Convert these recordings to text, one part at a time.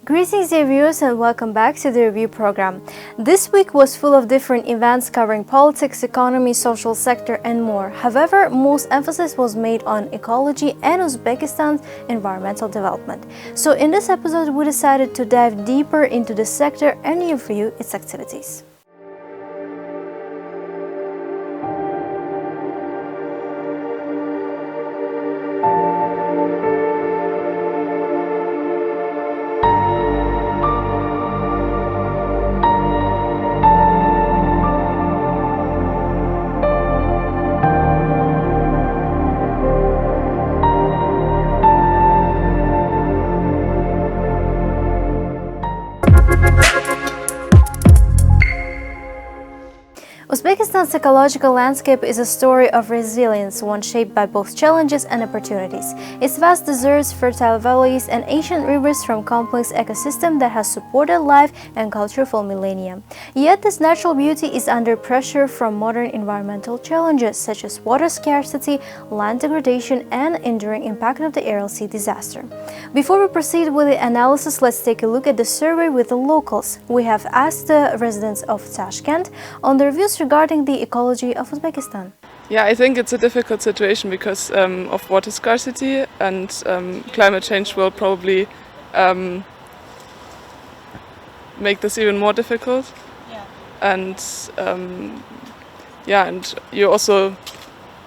Greetings dear viewers and welcome back to the review program. This week was full of different events covering politics, economy, social sector and more. However, most emphasis was made on ecology and Uzbekistan's environmental development. So in this episode we decided to dive deeper into the sector and review its activities. Uzbekistan's ecological landscape is a story of resilience, one shaped by both challenges and opportunities. Its vast deserts, fertile valleys, and ancient rivers form a complex ecosystem that has supported life and culture for millennia. Yet this natural beauty is under pressure from modern environmental challenges such as water scarcity, land degradation, and enduring impact of the Aral Sea disaster. Before we proceed with the analysis, let's take a look at the survey with the locals. We have asked the residents of Tashkent on their views regarding the ecology of Uzbekistan. Yeah, I think it's a difficult situation because of water scarcity, and climate change will probably make this even more difficult. Yeah. And you also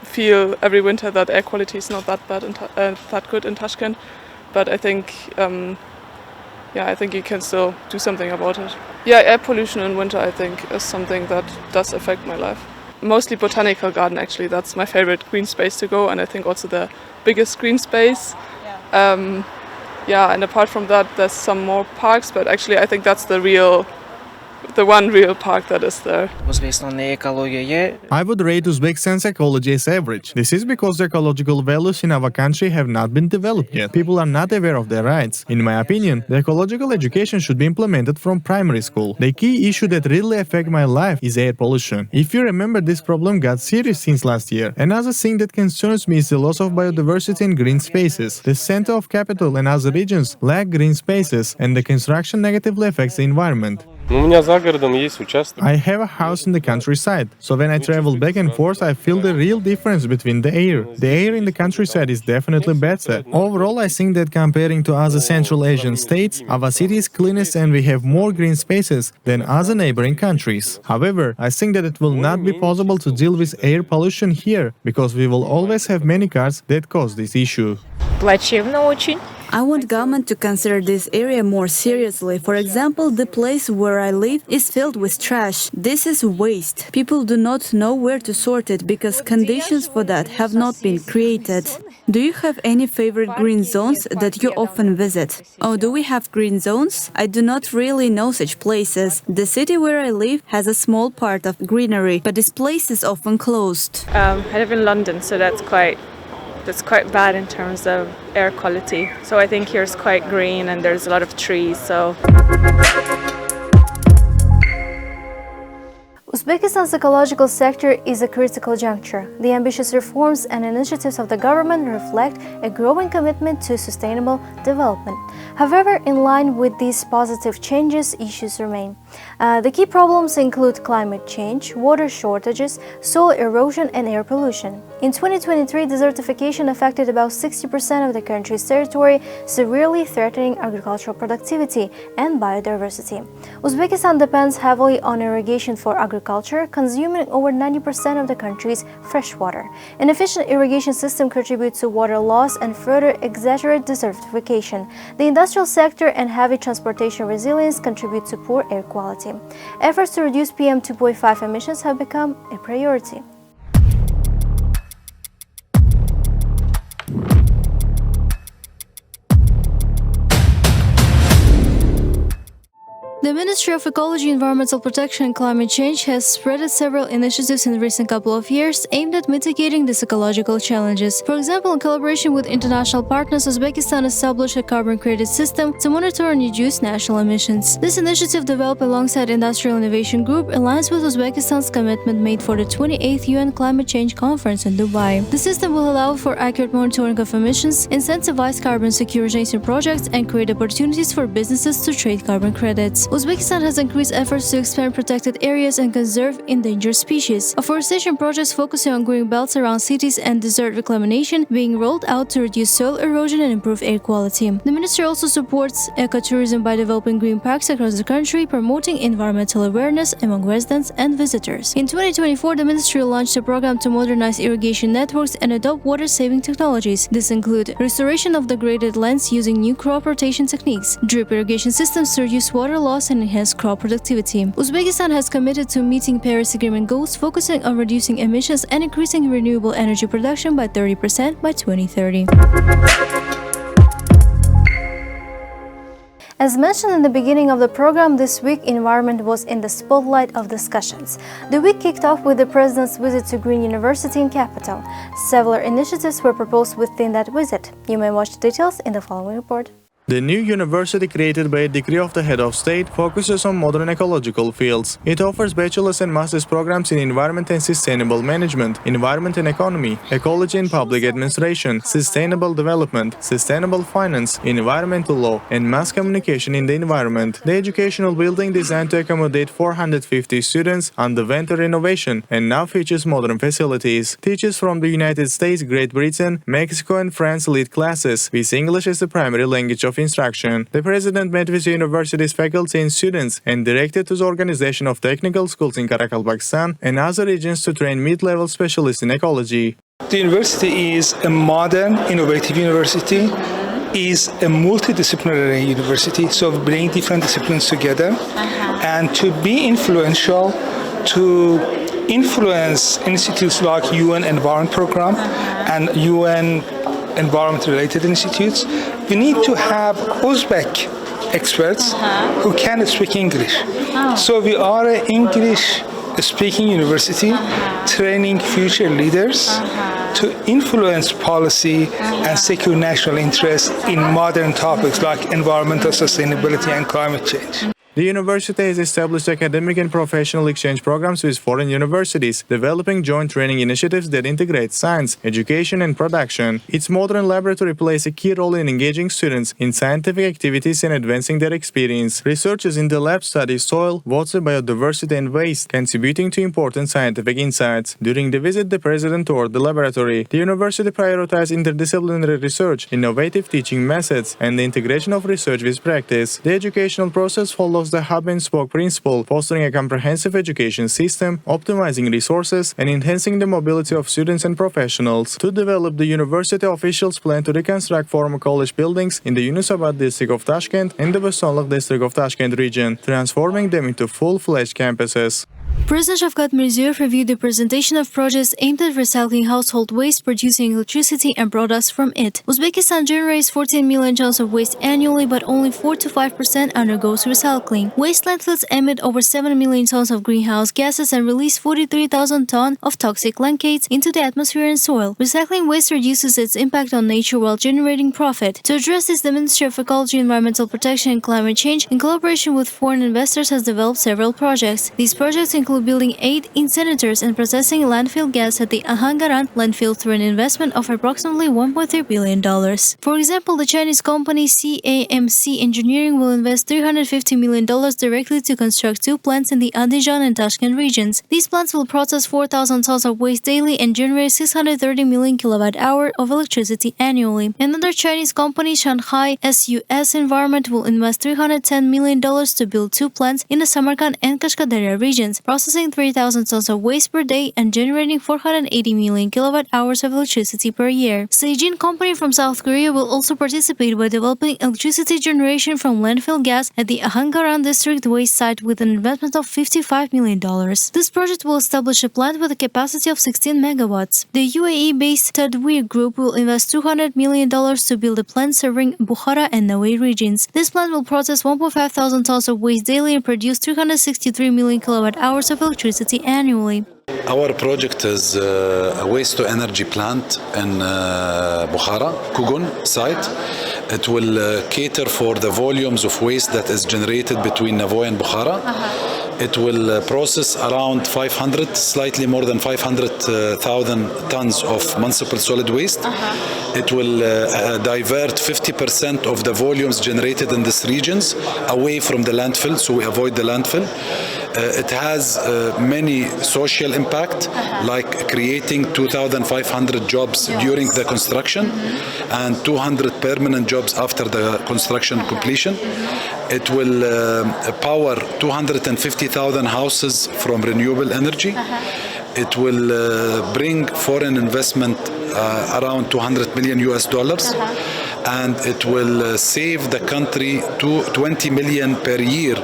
feel every winter that air quality is not that bad and that good in Tashkent. But I think I think you can still do something about it. Yeah, air pollution in winter I think is something that does affect my life. Mostly botanical garden actually, that's my favorite green space to go, and I think also the biggest green space. And apart from that there's some more parks, but actually I think that's the one real park that is there. I would rate Uzbekistan's ecology as average. This is because the ecological values in our country have not been developed yet. People are not aware of their rights. In my opinion, the ecological education should be implemented from primary school. The key issue that really affects my life is air pollution. If you remember, this problem got serious since last year. Another thing that concerns me is the loss of biodiversity and green spaces. The center of capital and other regions lack green spaces, and the construction negatively affects the environment. I have a house in the countryside, so when I travel back and forth I feel the real difference between the air. The air in the countryside is definitely better. Overall, I think that comparing to other Central Asian states, our city is cleanest and we have more green spaces than other neighboring countries. However, I think that it will not be possible to deal with air pollution here, because we will always have many cars that cause this issue. I want government to consider this area more seriously. For example, the place where I live is filled with trash. This is waste. People do not know where to sort it because conditions for that have not been created. Do you have any favorite green zones that you often visit? Oh, do we have green zones? I do not really know such places. The city where I live has a small part of greenery, but this place is often closed. I live in London, so that's quite bad in terms of air quality. So I think here's quite green and there's a lot of trees. So Uzbekistan's ecological sector is a critical juncture. The ambitious reforms and initiatives of the government reflect a growing commitment to sustainable development. However, in line with these positive changes, issues remain. The key problems include climate change, water shortages, soil erosion, and air pollution. In 2023, desertification affected about 60% of the country's territory, severely threatening agricultural productivity and biodiversity. Uzbekistan depends heavily on irrigation for agriculture, consuming over 90% of the country's fresh water. An efficient irrigation system contributes to water loss and further exaggerates desertification. The industrial sector and heavy transportation resilience contribute to poor air quality. Efforts to reduce PM 2.5 emissions have become a priority. The Ministry of Ecology, Environmental Protection and Climate Change has spreaded several initiatives in the recent couple of years aimed at mitigating these ecological challenges. For example, in collaboration with international partners, Uzbekistan established a carbon credit system to monitor and reduce national emissions. This initiative, developed alongside Industrial Innovation Group, aligns with Uzbekistan's commitment made for the 28th UN Climate Change Conference in Dubai. The system will allow for accurate monitoring of emissions, incentivize carbon sequestration projects, and create opportunities for businesses to trade carbon credits. Uzbekistan has increased efforts to expand protected areas and conserve endangered species. Afforestation projects focusing on green belts around cities and desert reclamation being rolled out to reduce soil erosion and improve air quality. The ministry also supports ecotourism by developing green parks across the country, promoting environmental awareness among residents and visitors. In 2024, the ministry launched a program to modernize irrigation networks and adopt water-saving technologies. This includes restoration of degraded lands using new crop rotation techniques, drip irrigation systems to reduce water loss and enhance crop productivity. Uzbekistan has committed to meeting Paris Agreement goals, focusing on reducing emissions and increasing renewable energy production by 30% by 2030. As mentioned in the beginning of the program, this week environment was in the spotlight of discussions. The week kicked off with the President's visit to Green University in capital. Several initiatives were proposed within that visit. You may watch the details in the following report. The new university, created by a decree of the head of state, focuses on modern ecological fields. It offers bachelor's and master's programs in environment and sustainable management, environment and economy, ecology and public administration, sustainable development, sustainable finance, environmental law, and mass communication in the environment. The educational building, designed to accommodate 450 students, underwent a renovation and now features modern facilities. Teachers from the United States, Great Britain, Mexico, and France lead classes, with English as the primary language of instruction. The president met with the university's faculty and students and directed to the organization of technical schools in Karakalpak, Pakistan, and other regions to train mid-level specialists in ecology. The university is a modern, innovative university, is a multidisciplinary university, so we bring different disciplines together, and to be influential, to influence institutes like UN Environment Program and UN environment-related institutes, we need to have Uzbek experts who can speak English. So we are an English-speaking university training future leaders to influence policy and secure national interests in modern topics like environmental sustainability and climate change. The university has established academic and professional exchange programs with foreign universities, developing joint training initiatives that integrate science, education, and production. Its modern laboratory plays a key role in engaging students in scientific activities and advancing their experience. Researchers in the lab study soil, water, biodiversity, and waste, contributing to important scientific insights. During the visit, the president toured the laboratory. The university prioritized interdisciplinary research, innovative teaching methods, and the integration of research with practice. The educational process follows the hub-and-spoke principle, fostering a comprehensive education system, optimizing resources, and enhancing the mobility of students and professionals. To develop, the university officials plan to reconstruct former college buildings in the Yunusobod district of Tashkent and the Bostonlik district of Tashkent region, transforming them into full-fledged campuses. President Shavkat Mirziyoyev reviewed the presentation of projects aimed at recycling household waste, producing electricity and products from it. Uzbekistan generates 14 million tons of waste annually, but only 4 to 5% undergoes recycling. Waste landfills emit over 7 million tons of greenhouse gases and release 43,000 tons of toxic lancates into the atmosphere and soil. Recycling waste reduces its impact on nature while generating profit. To address this, the Ministry of Ecology, Environmental Protection and Climate Change, in collaboration with foreign investors, has developed several projects. These projects include building 8 incinerators and processing landfill gas at the Ahangaran landfill through an investment of approximately $1.3 billion. For example, the Chinese company CAMC Engineering will invest $350 million directly to construct 2 plants in the Andijan and Tashkent regions. These plants will process 4,000 tons of waste daily and generate 630 million kilowatt-hour of electricity annually. Another Chinese company, Shanghai SUS Environment, will invest $310 million to build 2 plants in the Samarkand and Kashkadarya regions, processing 3,000 tons of waste per day and generating 480 million kilowatt-hours of electricity per year. Seijin Company from South Korea will also participate by developing electricity generation from landfill gas at the Ahangaran district waste site with an investment of $55 million. This project will establish a plant with a capacity of 16 megawatts. The UAE-based Tadweer Group will invest $200 million to build a plant serving Bukhara and Nawi regions. This plant will process 1.5 thousand tons of waste daily and produce 363 million kilowatt-hours of electricity annually. Our project is a waste-to-energy plant in Bukhara, Kugun site. It will cater for the volumes of waste that is generated between Navoy and Bukhara. It will process around 500, slightly more than 500,000 tons of municipal solid waste. It will divert 50% of the volumes generated in these regions away from the landfill, so we avoid the landfill. It has many social impact, like creating 2,500 jobs during the construction and 200 permanent jobs after the construction completion. It will power 250,000 houses from renewable energy. It will bring foreign investment around 200 million US dollars. And it will save the country 20 million per year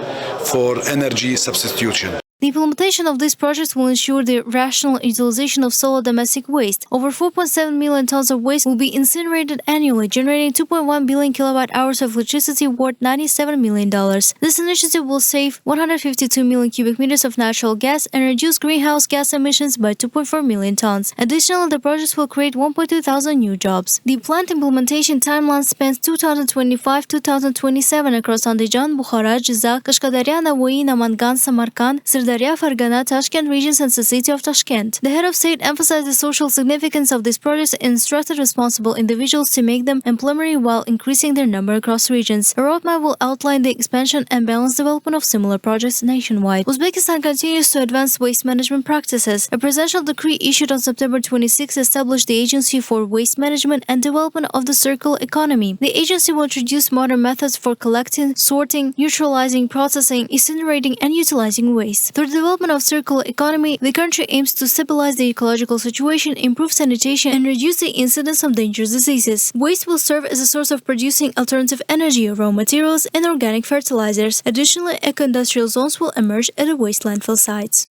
for energy substitution. The implementation of these projects will ensure the rational utilization of solid domestic waste. Over 4.7 million tons of waste will be incinerated annually, generating 2.1 billion kilowatt-hours of electricity worth $97 million. This initiative will save 152 million cubic meters of natural gas and reduce greenhouse gas emissions by 2.4 million tons. Additionally, the projects will create 1.2 thousand new jobs. The plant implementation timeline spans 2025-2027 across Andijan, Bukhara, Jizak, Kashkadarya, Nawayi, Namangan, Samarkand, Sirdarya, Fargana, Tashkent regions and the city of Tashkent. The head of state emphasized the social significance of these projects and instructed responsible individuals to make them implementary while increasing their number across regions. A roadmap will outline the expansion and balanced development of similar projects nationwide. Uzbekistan continues to advance waste management practices. A presidential decree issued on September 26 established the Agency for Waste Management and Development of the Circular Economy. The agency will introduce modern methods for collecting, sorting, neutralizing, processing, incinerating, and utilizing waste. Through the development of circular economy, the country aims to stabilize the ecological situation, improve sanitation, and reduce the incidence of dangerous diseases. Waste will serve as a source of producing alternative energy, raw materials, and organic fertilizers. Additionally, eco-industrial zones will emerge at the waste landfill sites.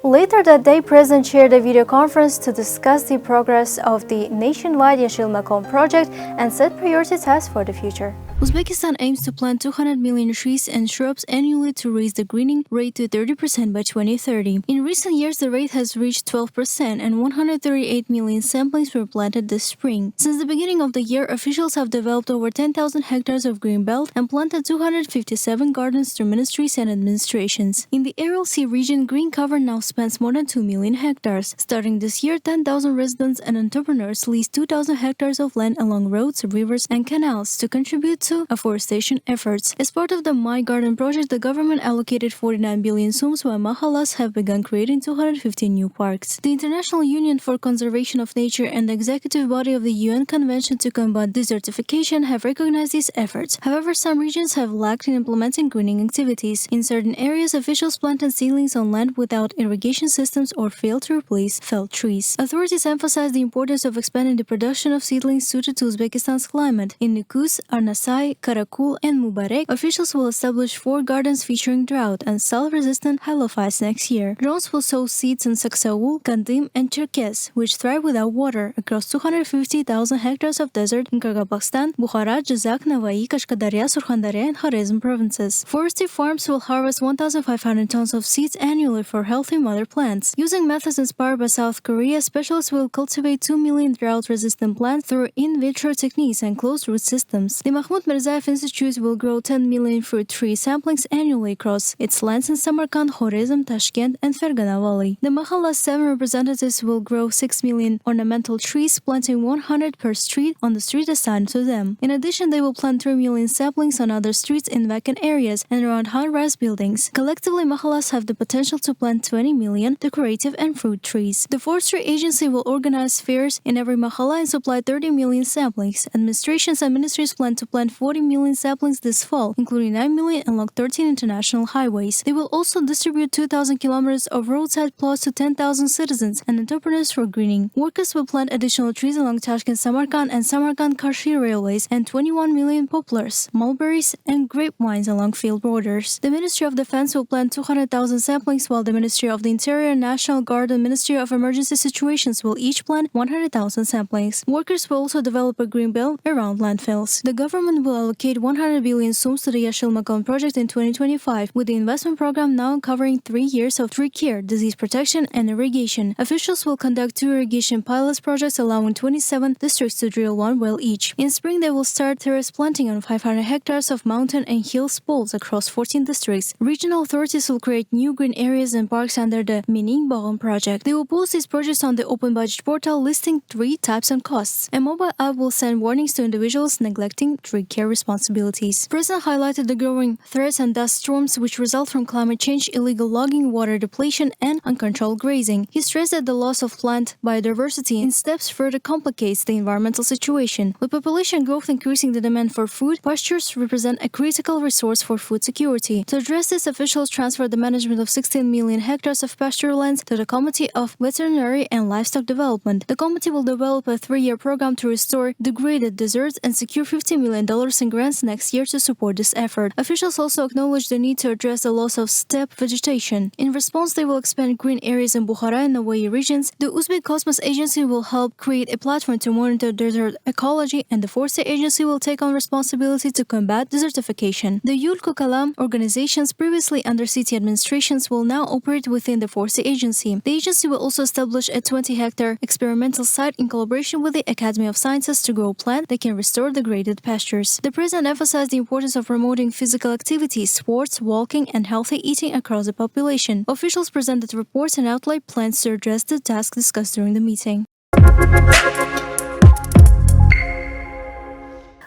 Later that day, President chaired a video conference to discuss the progress of the nationwide Yeşil Makom project and set priority tasks for the future. Uzbekistan aims to plant 200 million trees and shrubs annually to raise the greening rate to 30% by 2030. In recent years, the rate has reached 12% and 138 million saplings were planted this spring. Since the beginning of the year, officials have developed over 10,000 hectares of green belt and planted 257 gardens through ministries and administrations. In the Aral Sea region, green cover now spans more than 2 million hectares. Starting this year, 10,000 residents and entrepreneurs lease 2,000 hectares of land along roads, rivers, and canals to contribute to afforestation efforts. As part of the My Garden project, the government allocated 49 billion sums while mahallas have begun creating 215 new parks. The International Union for Conservation of Nature and the executive body of the UN Convention to Combat Desertification have recognized these efforts. However, some regions have lacked in implementing greening activities. In certain areas, officials planted seedlings on land without irrigation systems or failed to replace felled trees. Authorities emphasize the importance of expanding the production of seedlings suited to Uzbekistan's climate. In Nukus, Arnasai, Karakul, and Mubarak, officials will establish 4 gardens featuring drought and salt-resistant halophytes next year. Drones will sow seeds in Saksaul, Kandim, and Cherkes, which thrive without water, across 250,000 hectares of desert in Kyrgyzstan, Bukhara, Jizak, Navai, Kashkadarya, Surkhandarya, and Khwarezm provinces. Forestry farms will harvest 1,500 tons of seeds annually for healthy mother plants. Using methods inspired by South Korea, specialists will cultivate 2 million drought-resistant plants through in vitro techniques and closed-root systems. The Mahmoud Mirzaev Institute will grow 10 million fruit tree samplings annually across its lands in Samarkand, Khwarezm, Tashkent, and Fergana Valley. The Mahalla's 7 representatives will grow 6 million ornamental trees, planting 100 per street on the street assigned to them. In addition, they will plant 3 million saplings on other streets in vacant areas and around high-rise buildings. Collectively, mahallas have the potential to plant 20 million decorative and fruit trees. The Forestry Agency will organize fairs in every mahalla and supply 30 million saplings. Administrations and ministries plan to plant 40 million saplings this fall, including 9 million along 13 international highways. They will also distribute 2,000 kilometers of roadside plots to 10,000 citizens and entrepreneurs for greening. Workers will plant additional trees along Tashkent-Samarkand and Samarkand-Karshi railways and 21 million poplars, mulberries, and grapevines along field borders. The Ministry of Defense will plant 200,000 saplings, while the Ministry of the Interior, National Guard, and Ministry of Emergency Situations will each plant 100,000 saplings. Workers will also develop a green belt around landfills. The government will allocate 100 billion sums to the Yashil Makon project in 2025, with the investment program now covering 3 years of tree care, disease protection, and irrigation. Officials will conduct 2 irrigation pilot projects, allowing 27 districts to drill 1 well each. In spring, they will start terrace planting on 500 hectares of mountain and hills poles across 14 districts. Regional authorities will create new green areas and parks under the Mining Bogon project. They will post these projects on the open budget portal, listing 3 types and costs. A mobile app will send warnings to individuals neglecting tree care responsibilities. The President highlighted the growing threats and dust storms which result from climate change, illegal logging, water depletion, and uncontrolled grazing. He stressed that the loss of plant biodiversity in steppes further complicates the environmental situation. With population growth increasing the demand for food, pastures represent a critical resource for food security. To address this, officials transferred the management of 16 million hectares of pasture lands to the Committee of Veterinary and Livestock Development. The committee will develop a 3-year program to restore degraded deserts and secure $50 million in grants next year to support this effort. Officials also acknowledged the need to address the loss of steppe vegetation. In response, they will expand green areas in Bukhara and Navai regions. The Uzbek Cosmos Agency will help create a platform to monitor desert ecology, and the Forestry Agency will take on responsibility to combat desertification. The Yulko Kalam organizations previously under city administrations will now operate within the Forestry Agency. The agency will also establish a 20-hectare experimental site in collaboration with the Academy of Sciences to grow plants that can restore degraded pastures. The president emphasized the importance of promoting physical activity, sports, walking, and healthy eating across the population. Officials presented reports and outlined plans to address the tasks discussed during the meeting.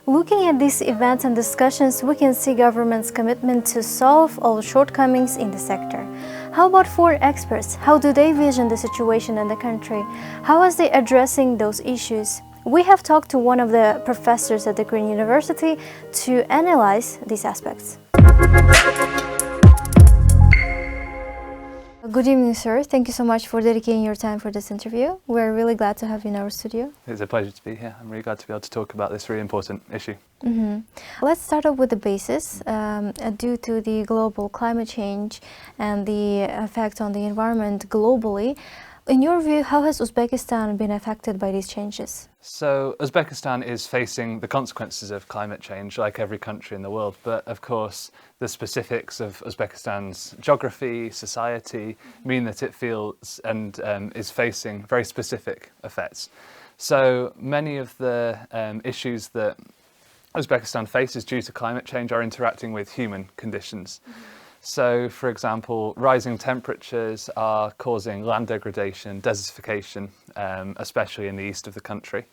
Looking at these events and discussions, we can see government's commitment to solve all shortcomings in the sector. How about foreign experts? How do they vision the situation in the country? How are they addressing those issues? We have talked to one of the professors at the Green University to analyze these aspects. Good evening, sir. Thank you so much for dedicating your time for this interview. We're really glad to have you in our studio. It's a pleasure to be here. I'm really glad to be able to talk about this really important issue. Let's start off with the basis. Due to the global climate change and the effect on the environment globally, in your view, how has Uzbekistan been affected by these changes? So Uzbekistan is facing the consequences of climate change like every country in the world, but of course the specifics of Uzbekistan's geography, society mean that it feels and is facing very specific effects. So many of the issues that Uzbekistan faces due to climate change are interacting with human conditions. So, for example, rising temperatures are causing land degradation, desertification, especially in the east of the country.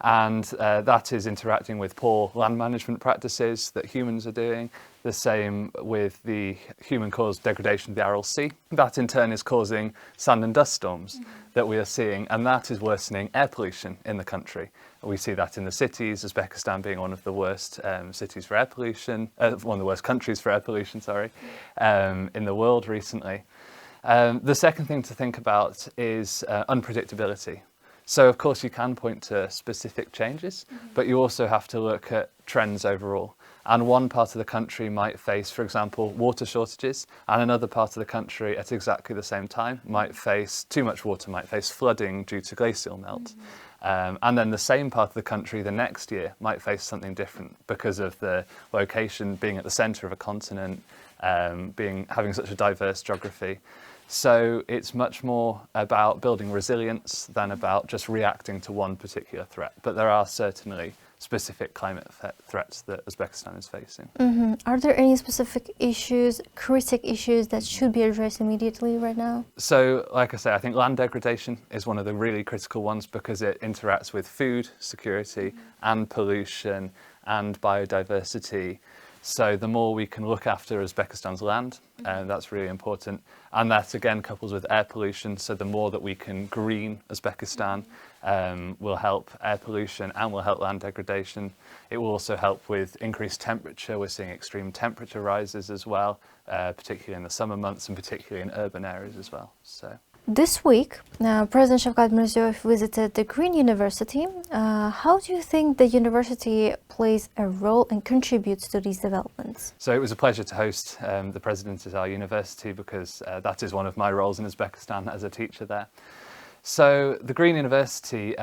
And that is interacting with poor land management practices that humans are doing. The same with the human-caused degradation of the Aral Sea. That in turn is causing sand and dust storms that we are seeing, and that is worsening air pollution in the country. We see that in the cities, Uzbekistan being one of the worst cities for air pollution, one of the worst countries for air pollution, in the world recently. The second thing to think about is unpredictability. So of course you can point to specific changes, but you also have to look at trends overall. And one part of the country might face, for example, water shortages, and another part of the country at exactly the same time might face too much water, might face flooding due to glacial melt. And then the same part of the country the next year might face something different because of the location being at the centre of a continent, having such a diverse geography. So it's much more about building resilience than about just reacting to one particular threat. But there are certainly specific climate threats that Uzbekistan is facing. Are there any specific issues, critic issues that should be addressed immediately right now? So, like I say, I think land degradation is one of the really critical ones because it interacts with food security and pollution and biodiversity. So the more we can look after Uzbekistan's land, that's really important. And that again couples with air pollution. So the more that we can green Uzbekistan will help air pollution and will help land degradation. It will also help with increased temperature. We're seeing extreme temperature rises as well, particularly in the summer months and particularly in urban areas as well. So. This week, President Shavkat Mirziyoyev visited the Green University. How do you think the university plays a role and contributes to these developments? So it was a pleasure to host the president at our university because that is one of my roles in Uzbekistan as a teacher there. So the Green University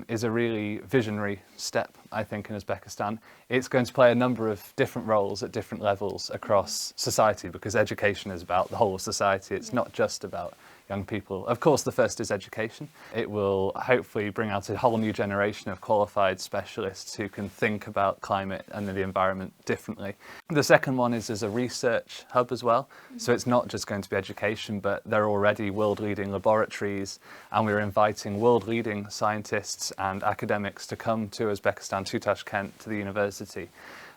is a really visionary step, I think, in Uzbekistan. It's going to play a number of different roles at different levels across society because education is about the whole of society. It's not just about young people. Of course, the first is education. It will hopefully bring out a whole new generation of qualified specialists who can think about climate and the environment differently. The second one is as a research hub as well. So it's not just going to be education, but there are already world-leading laboratories, and we're inviting world-leading scientists and academics to come to Uzbekistan, to Tashkent, to the university.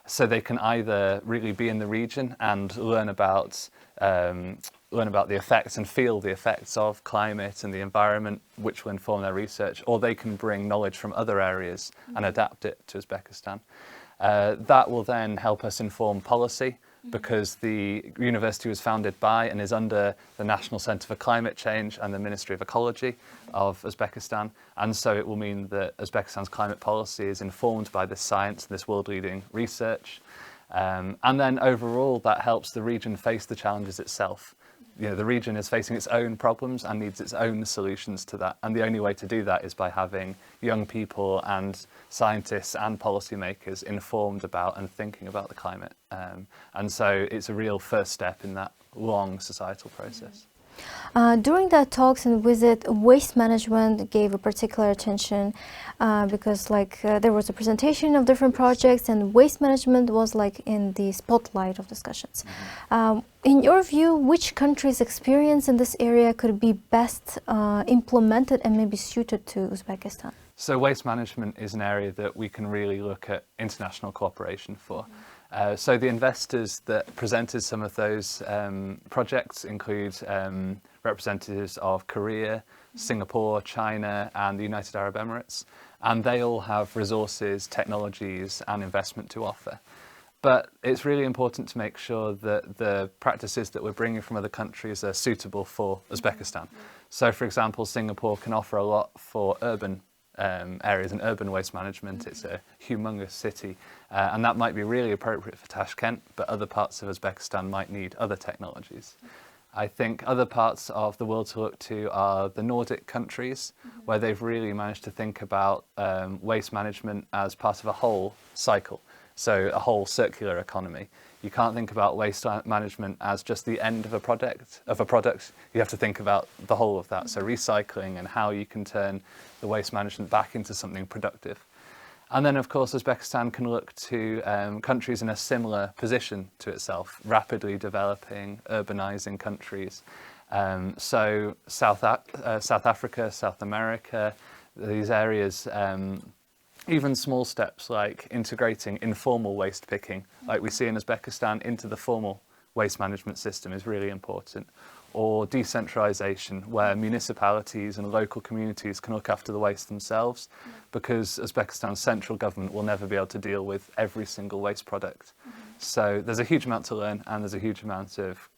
So they can either really be in the region and learn about the effects and feel the effects of climate and the environment, which will inform their research, or they can bring knowledge from other areas and adapt it to Uzbekistan. That will then help us inform policy because the university was founded by and is under the National Centre for Climate Change and the Ministry of Ecology of Uzbekistan. And so it will mean that Uzbekistan's climate policy is informed by this science and this world-leading research. And then overall, that helps the region face the challenges itself. You know, the region is facing its own problems and needs its own solutions to that. And the only way to do that is by having young people and scientists and policymakers informed about and thinking about the climate. And so it's a real first step in that long societal process. During that talks and visit, waste management gave a particular attention because there was a presentation of different projects and waste management was in the spotlight of discussions. In your view, which country's experience in this area could be best implemented and maybe suited to Uzbekistan? So waste management is an area that we can really look at international cooperation for. So the investors that presented some of those projects include representatives of Korea, Singapore, China and the United Arab Emirates, and they all have resources, technologies and investment to offer. But it's really important to make sure that the practices that we're bringing from other countries are suitable for Uzbekistan. So for example, Singapore can offer a lot for urban areas and urban waste management. It's a humongous city and that might be really appropriate for Tashkent, but other parts of Uzbekistan might need other technologies. I think other parts of the world to look to are the Nordic countries, where they've really managed to think about waste management as part of a whole cycle, so a whole circular economy. You can't think about waste management as just the end of a product. You have to think about the whole of that, so recycling and how you can turn the waste management back into something productive. And then, of course, Uzbekistan can look to countries in a similar position to itself, rapidly developing, urbanizing countries. So South Africa, South America, these areas, even small steps like integrating informal waste picking, like we see in Uzbekistan, into the formal waste management system is really important. Or decentralization, where municipalities and local communities can look after the waste themselves, because Uzbekistan's central government will never be able to deal with every single waste product. So there's a huge amount to learn and there's a huge amount of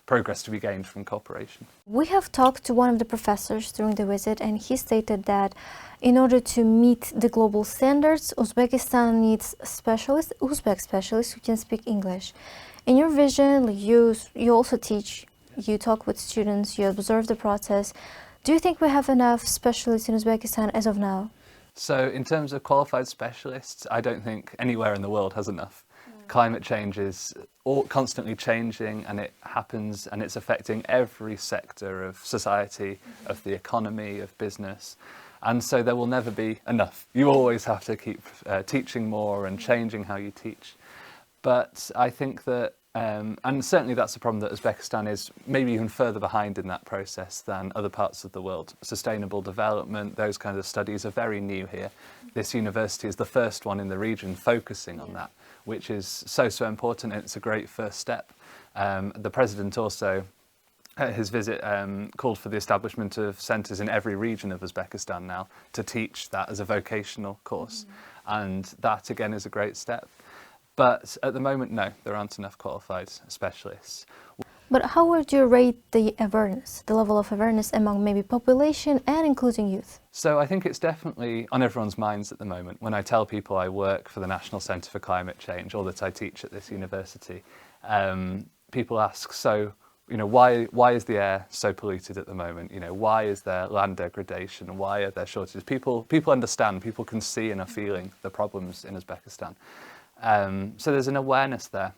progress to be gained from cooperation. We have talked to one of the professors during the visit and he stated that in order to meet the global standards, Uzbekistan needs specialists, Uzbek specialists who can speak English. In your vision, you also teach, you talk with students, you observe the process. Do you think we have enough specialists in Uzbekistan as of now? So in terms of qualified specialists, I don't think anywhere in the world has enough. Climate change is constantly changing and it happens and it's affecting every sector of society, of the economy, of business. And so there will never be enough. You always have to keep teaching more and changing how you teach. But I think that, and certainly that's a problem that Uzbekistan is maybe even further behind in that process than other parts of the world. Sustainable development, those kinds of studies are very new here. this university is the first one in the region focusing on that, which is so important, and it's a great first step. The president also, at his visit, called for the establishment of centres in every region of Uzbekistan now to teach that as a vocational course. And that, again, is a great step. But at the moment, no, there aren't enough qualified specialists. But how would you rate the awareness, the level of awareness among maybe population and including youth? So I think it's definitely on everyone's minds at the moment. When I tell people I work for the National Centre for Climate Change or that I teach at this university, people ask, so, you know, why is the air so polluted at the moment? You know, why is there land degradation? Why are there shortages? People understand, people can see and are feeling the problems in Uzbekistan. So there's an awareness there.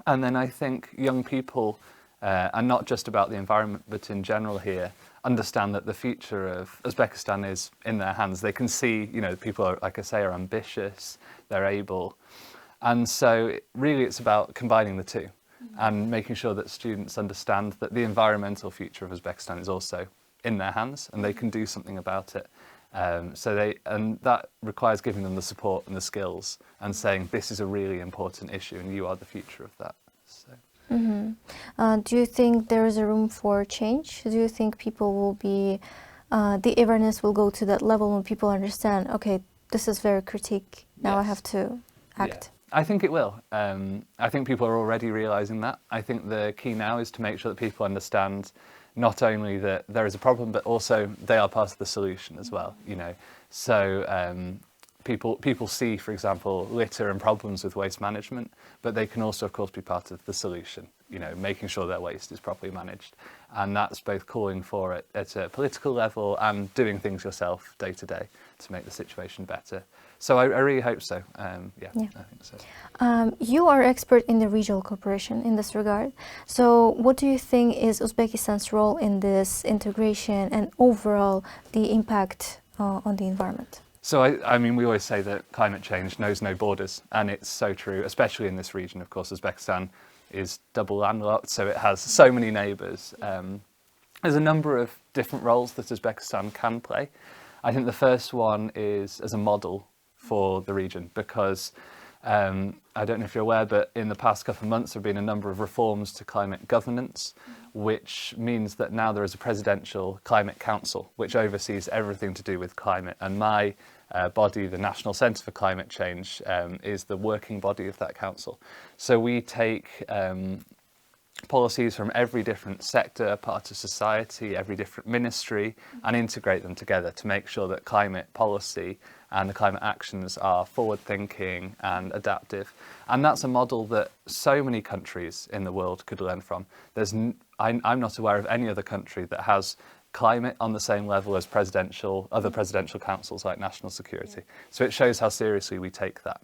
And then I think young people, and not just about the environment, but in general here, understand that the future of Uzbekistan is in their hands. They can see, you know, people are, like I say, are ambitious, they're able. And so really it's about combining the two and making sure that students understand that the environmental future of Uzbekistan is also in their hands and they can do something about it. And that requires giving them the support and the skills and saying this is a really important issue and you are the future of that. So. Do you think there is a room for change? Do you think people will be, the awareness will go to that level when people understand, okay, this is very critique, now I have to act? Yeah. I think it will. I think people are already realising that. I think the key now is to make sure that people understand not only that there is a problem, but also they are part of the solution as well, you know. So people see, for example, litter and problems with waste management, but they can also, of course, be part of the solution, you know, making sure their waste is properly managed. And that's both calling for it at a political level and doing things yourself day to day to make the situation better. So I really hope so. I think so. You are expert in the regional cooperation in this regard. So what do you think is Uzbekistan's role in this integration and overall the impact on the environment? So I mean, we always say that climate change knows no borders, and it's so true, especially in this region. Of course, Uzbekistan is double landlocked, so it has so many neighbours. There's a number of different roles that Uzbekistan can play. I think the first one is as a model for the region, because I don't know if you're aware, but in the past couple of months there have been a number of reforms to climate governance, which means that now there is a presidential climate council which oversees everything to do with climate, and my body, the National Centre for Climate Change, is the working body of that council. So we take policies from every different sector, part of society, every different ministry, and integrate them together to make sure that climate policy and the climate actions are forward-thinking and adaptive. And that's a model that so many countries in the world could learn from. I'm not aware of any other country that has climate on the same level as other presidential councils like national security. So it shows how seriously we take that.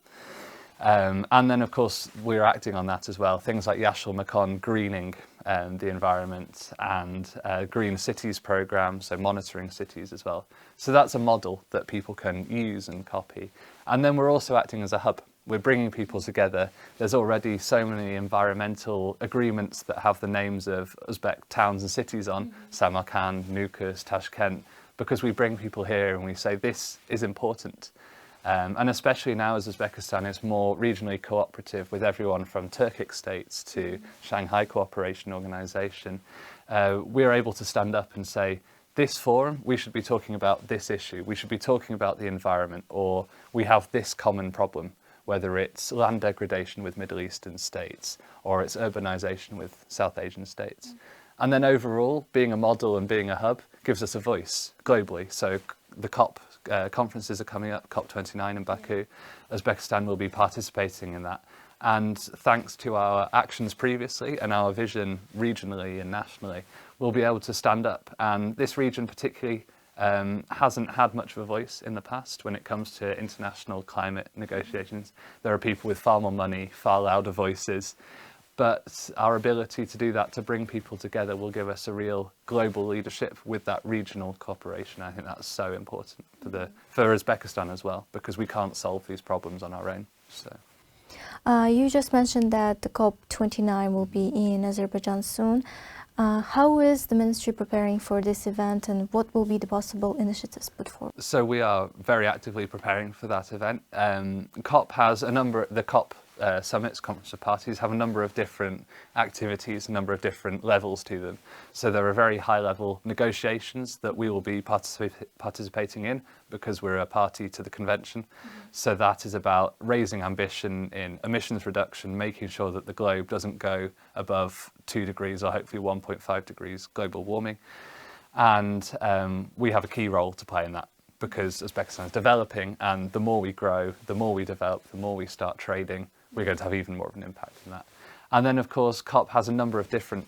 And then, of course, we're acting on that as well. Things like Yashil Makon greening the environment and Green Cities programme, so monitoring cities as well. So that's a model that people can use and copy. And then we're also acting as a hub. We're bringing people together. There's already so many environmental agreements that have the names of Uzbek towns and cities on, Samarkand, Nukus, Tashkent, because we bring people here and we say this is important. And especially now as Uzbekistan is more regionally cooperative with everyone from Turkic states to Shanghai Cooperation Organization, we're able to stand up and say, this forum, we should be talking about this issue, we should be talking about the environment, or we have this common problem, whether it's land degradation with Middle Eastern states or it's urbanization with South Asian states. And then overall, being a model and being a hub gives us a voice globally. So the COP conferences are coming up, COP29 in Baku. Uzbekistan will be participating in that. And thanks to our actions previously and our vision regionally and nationally, we'll be able to stand up. And this region particularly hasn't had much of a voice in the past when it comes to international climate negotiations. There are people with far more money, far louder voices. But our ability to do that, to bring people together, will give us a real global leadership with that regional cooperation. I think that's so important for Uzbekistan as well, because we can't solve these problems on our own. So. You just mentioned that the COP29 will be in Azerbaijan soon. How is the ministry preparing for this event, and what will be the possible initiatives put forward? So we are very actively preparing for that event. COP has the COP summits, Conference of Parties, have a number of different activities, a number of different levels to them. So there are very high-level negotiations that we will be participating in because we're a party to the convention. So that is about raising ambition in emissions reduction, making sure that the globe doesn't go above 2 degrees or hopefully 1.5 degrees global warming. And we have a key role to play in that, because Uzbekistan is developing, and the more we grow, the more we develop, the more we start trading, we're going to have even more of an impact in that. And then, of course, COP has a number of different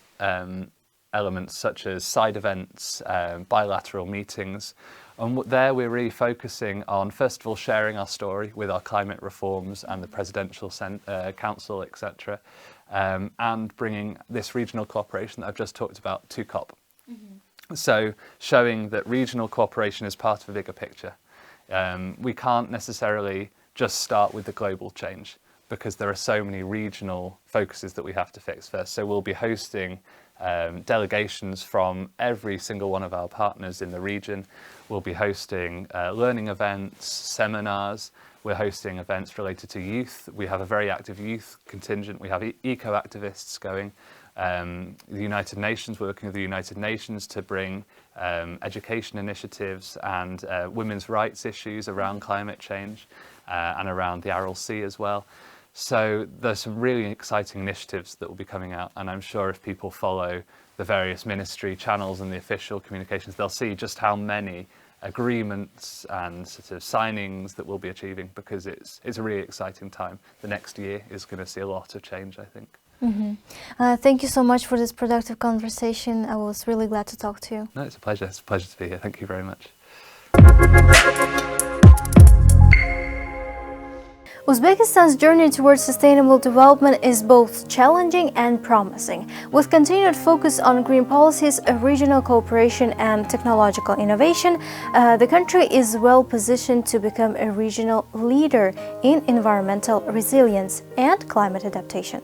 elements, such as side events, bilateral meetings. And there we're really focusing on, first of all, sharing our story with our climate reforms and the Presidential Council, etc., and bringing this regional cooperation that I've just talked about to COP. So showing that regional cooperation is part of a bigger picture. We can't necessarily just start with the global change, because there are so many regional focuses that we have to fix first. So we'll be hosting delegations from every single one of our partners in the region. We'll be hosting learning events, seminars. We're hosting events related to youth. We have a very active youth contingent. We have eco-activists going. The United Nations, we're working with the United Nations to bring education initiatives and women's rights issues around climate change and around the Aral Sea as well. So there's some really exciting initiatives that will be coming out, and I'm sure if people follow the various ministry channels and the official communications, they'll see just how many agreements and sort of signings that we'll be achieving, because it's a really exciting time. The next year is going to see a lot of change, I think. Thank you so much for this productive conversation. I was really glad to talk to you. No, it's a pleasure. It's a pleasure to be here. Thank you very much. Uzbekistan's journey towards sustainable development is both challenging and promising. With continued focus on green policies, regional cooperation and technological innovation, the country is well positioned to become a regional leader in environmental resilience and climate adaptation.